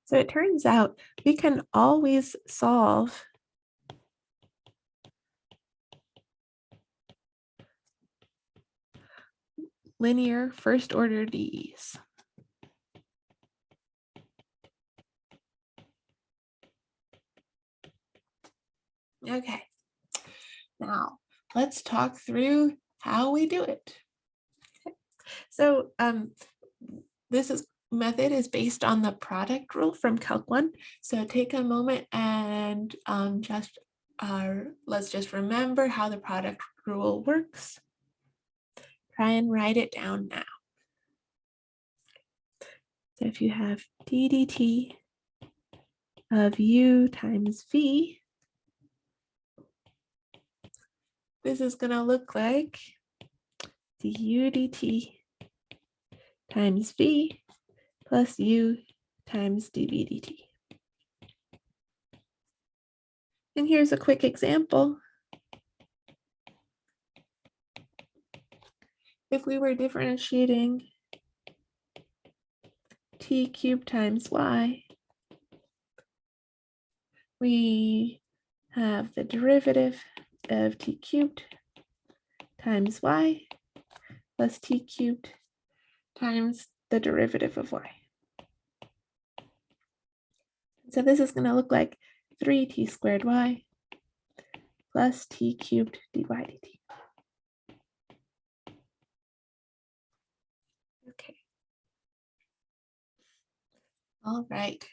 So it turns out we can always solve linear first order DEs. Okay, now let's talk through how we do it. Okay. So this method is based on the product rule from Calc 1. So take a moment and let's just remember how the product rule works. Try and write it down now. So if you have d dt of u times v, this is going to look like du dt times v plus u times dv dt. And here's a quick example. If we were differentiating t cubed times y, we have the derivative of t cubed times y plus t cubed times the derivative of y. So this is going to look like 3t squared y plus t cubed dy dt. Okay. All right.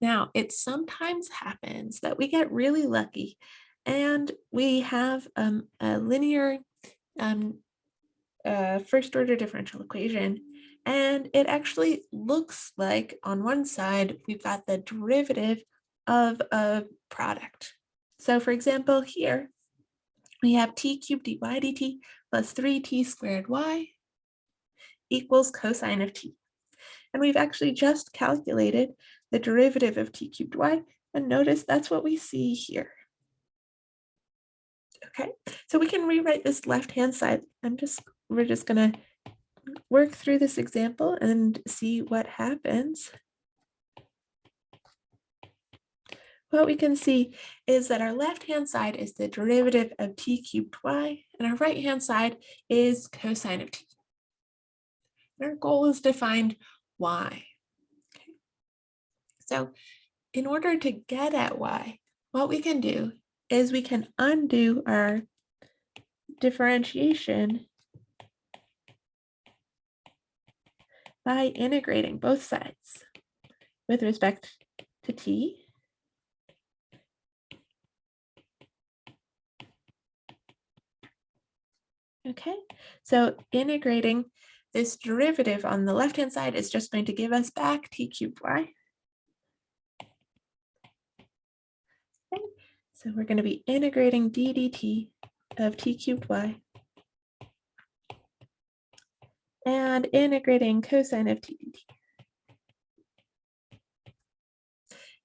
Now, it sometimes happens that we get really lucky and we have a linear first order differential equation, and it actually looks like on one side we've got the derivative of a product. So for example, here we have t cubed dy dt plus 3t squared y equals cosine of t. And we've actually just calculated the derivative of t cubed y, and notice that's what we see here. Okay, so we can rewrite this left-hand side. We're just gonna work through this example and see what happens. What we can see is that our left-hand side is the derivative of t cubed y, and our right-hand side is cosine of t. And our goal is to find y. Okay. So in order to get at y, what we can do is we can undo our differentiation by integrating both sides with respect to t. Okay, so integrating this derivative on the left-hand side is just going to give us back t cubed y. Okay, so we're going to be integrating d dt of t cubed y and integrating cosine of t dt.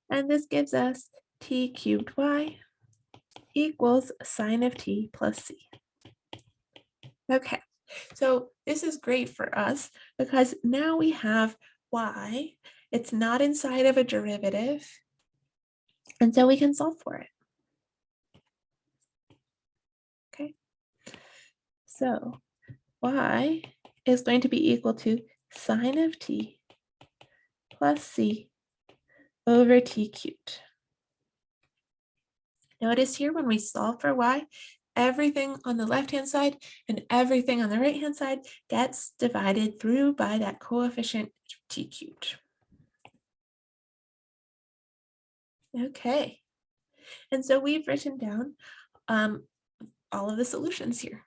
And this gives us t cubed y equals sine of t plus c. Okay, so this is great for us because now we have y. It's not inside of a derivative, and so we can solve for it. Okay, so y is going to be equal to sine of t plus c over t cubed. Notice here when we solve for y, everything on the left-hand side and everything on the right-hand side gets divided through by that coefficient t cubed. Okay, and so we've written down all of the solutions here.